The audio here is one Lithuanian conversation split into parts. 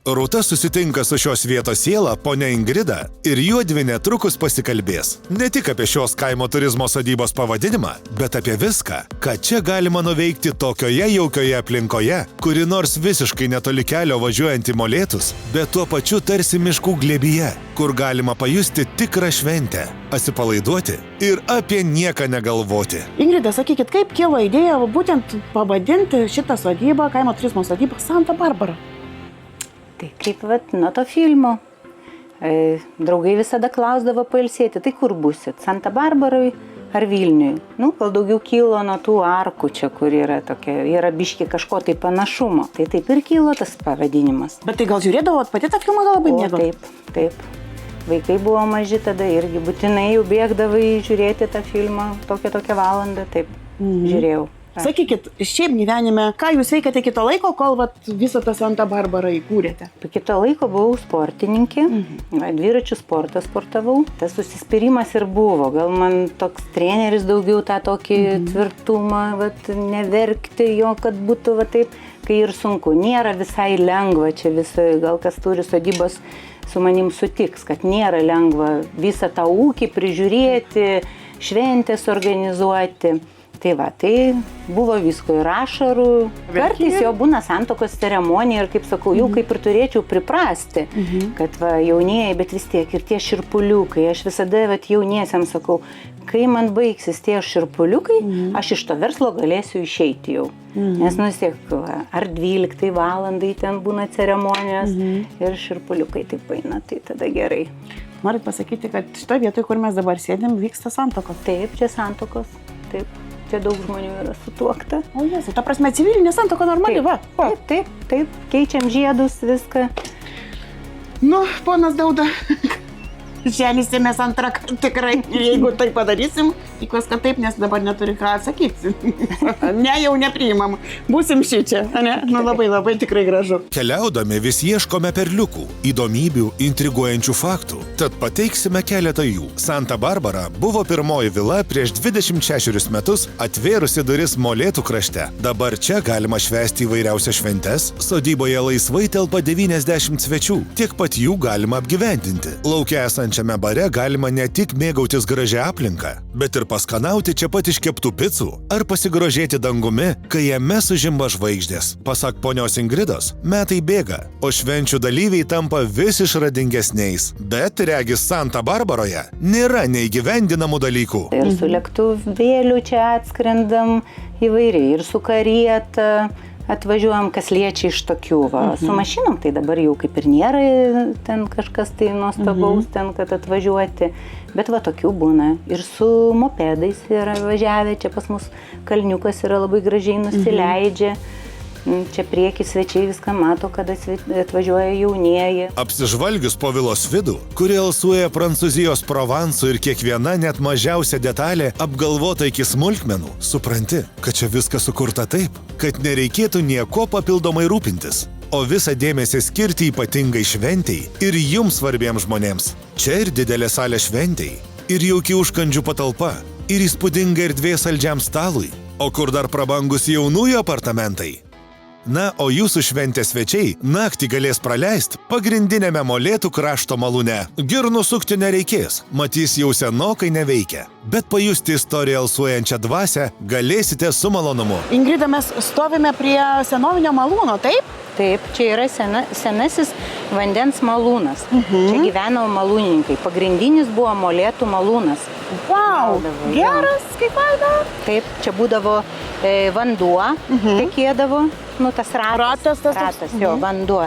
Rūta susitinka su šios vietos siela, ponia Ingrida, ir juodvi netrukus pasikalbės. Ne tik apie šios kaimo turizmo sodybos pavadinimą, bet apie viską, ką čia galima nuveikti tokioje jaukioje aplinkoje, kuri nors visiškai netoli kelio važiuojant į Molėtus, bet tuo pačiu tarsi miškų glėbyje, kur galima pajusti tikrą šventę, atsipalaiduoti ir apie nieką negalvoti. Ingrida, sakykit, kaip kilo idėja būtent pavadinti šitą sodybą, kaimo turizmo sodybą Santa Barbara? Tai kaip nuo to filmo. Draugai visada klausdavo pailsėti, tai kur busit, Santa Barbarai ar Vilniui? Gal daugiau kilo nuo tų arkų čia, kur yra tokia, yra biški kažko tai panašumo. Tai taip ir kilo tas pavadinimas. Bet tai gal žiūrėdavot, pati tą filmą gal labai mėgdavot? Taip. Vaikai buvo maži tada irgi būtinai jau bėgdavai žiūrėti tą filmą tokią valandą, taip, žiūrėjau. Sakykit, šiaip gyvenime, ką jūs veikate kito laiko, kol visą tą Santa Barbarą įkūrėte? Kito laiko buvau sportininkė, dviračių sportą sportavau. Tas susispyrimas ir buvo. Gal man toks treneris daugiau tą tokį tvirtumą, neverkti jo, kad būtų taip, kai ir sunku. Nėra visai lengva čia visai, gal kas turi sodybos su manim sutiks, kad nėra lengva visą tą ūkį prižiūrėti, šventės organizuoti. Tai buvo visko ir ašarų. Kartais jau būna santuokos ceremonija ir, kaip sakau, jau kaip ir turėčiau priprasti, kad jaunieji, bet vis tiek ir tie širpuliukai. Aš visada jauniesiams sakau, kai man baigsis tie širpuliukai, aš iš to verslo galėsiu išeiti jau. Nes vis tiek, ar 12 valandai ten būna ceremonijos ir širpuliukai taip eina, tai tada gerai. Norit pasakyti, kad šitoje vietoje, kur mes dabar sėdim, vyksta santuokos? Taip, čia santuokos, taip. Čia daug žmonių yra sutuokta. O Jėzau, ta prasme civilinė santuoka normali, va. Taip, keičiam žiedus, viską. Ponas Dauda, ženysimės antrą kartą tikrai, jeigu tai padarysim. Tikiuosi, kad taip, nes dabar neturi ką atsakyti. Ne, jau nepriimam. Būsim šičia, ne? Labai tikrai gražu. Keliaudami vis ieškome perliukų, įdomybių, intriguojančių faktų. Tad pateiksime keletą jų. Santa Barbara buvo pirmoji vila prieš 26 metus atvėrusi duris Molėtų krašte. Dabar čia galima švęsti įvairiausias šventes. Sodyboje laisvai telpa 90 svečių. Tiek pat jų galima apgyvendinti. Lauke esančiame bare galima ne tik mėgautis gražią aplinką, bet ir paskanauti čia pat iškeptų picų ar pasigrožėti dangumi, kai jame sužimba žvaigždės. Pasak ponios Ingridos, metai bėga, o švenčių dalyviai tampa vis išradingesniais. Bet regis Santa Barbaroje nėra neįgyvendinamų dalykų. Ir su lėktuvėliu čia atskrendam įvairiai, ir su karieta atvažiuojam, kas liečia iš tokių. Su mašinom tai dabar jau kaip ir nėra ten kažkas tai nuostabaus ten, kad atvažiuoti. Bet tokių būna. Ir su mopedais yra važiavę, čia pas mus kalniukas yra labai gražiai nusileidžia. Čia prieki svečiai viską mato, kada atvažiuoja jaunieji. Apsižvalgius po vilos vidų, kuri alsuoja Prancūzijos Provansų ir kiekviena net mažiausia detalė apgalvota iki smulkmenų, supranti, kad čia viskas sukurta taip, kad nereikėtų nieko papildomai rūpintis, o visą dėmesį skirti ypatingai šventei ir jums svarbiems žmonėms. Čia ir didelė salė šventei, ir jauki užkandžių patalpa, ir įspūdinga erdvė saldžiam stalui, o kur dar prabangus jaunųjų apartamentai. Na, o jūsų šventės svečiai naktį galės praleisti pagrindinėme Molėtų krašto malūne. Girnų sukti nereikės, matys jau senokai neveikia. Bet pajusti istoriją alsuojančią dvasią galėsite su malonumu. Ingrida, mes stovime prie senovinio malūno, taip? Taip, čia yra senasis vandens malūnas. Čia gyveno malūnininkai. Pagrindinis buvo Molėtų malūnas. Vau, geras, kaip faina. Taip, čia būdavo vanduo, tekėdavo, tas ratas, vanduo.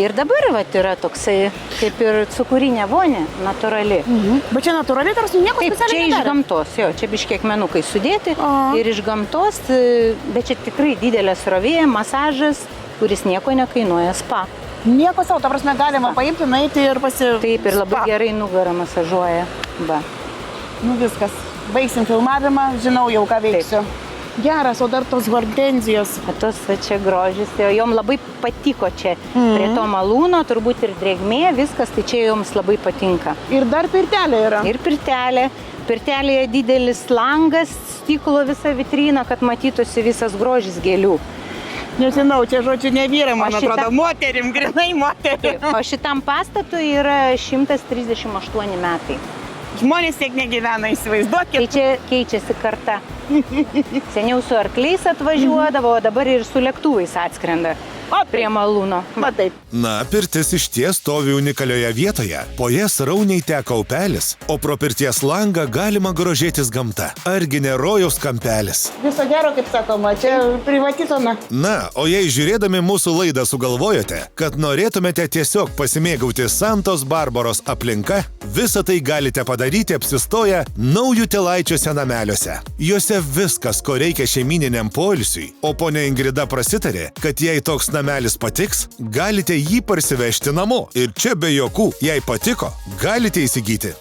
Ir dabar yra toksai, kaip ir cukurinė vonė, natūrali. Bet čia natūraliai, tarsi nieko specialiai nedarė? Taip, čia iš gamtos, čia biški akmenukai sudėti ir iš gamtos, bet čia tikrai didelė srovė, masažas, kuris nieko nekainuoja, spa. Nieko savo, ta prasme, galima paimti, nueiti ir Taip, ir labai gerai nugarą masažuoja. Viskas, baigsim filmavimą, žinau jau, ką veiksiu. Geras, o dar tos hortenzijos. Tos čia grožis, jom labai patiko čia prie to malūno, turbūt ir drėgmė, viskas, tai čia joms labai patinka. Ir dar pirtelė yra. Ir pirtelė. Pirtelėje didelis langas, stiklo visa vitrina, kad matytųsi visas grožis gėlių. Nežinau, čia žodžiu ne vyrai, man O šita- atrodo, moterim, grinai moterim. O šitam pastatui yra 138 metai. Žmonės tiek negyvena, Tai įsivaizduokit. čia keičiasi karta. Seniau su arkliais atvažiuodavo, o dabar ir su lėktuvais atskrenda O prie malūno. Va taip. Na, pirtis iš ties stovi unikalioje vietoje. Po jas rauniai teka upelis, o pro pirties langą galima grožėtis gamta. Argi ne rojaus kampelis? Viso gero, kaip sakoma, čia privati zona. Na, o jei žiūrėdami mūsų laidą sugalvojote, kad norėtumėte tiesiog pasimėgauti Santos Barbaros aplinka, visą tai galite padaryti apsistoję Naujutėlaičiuose nameliuose. Juose viskas, ko reikia šeimininiam poilsiui, o ponia Ingrida prasitarė, kad jei toks namelis patiks, galite jį parsivežti namo. Ir čia be jokų, jei patiko, galite įsigyti.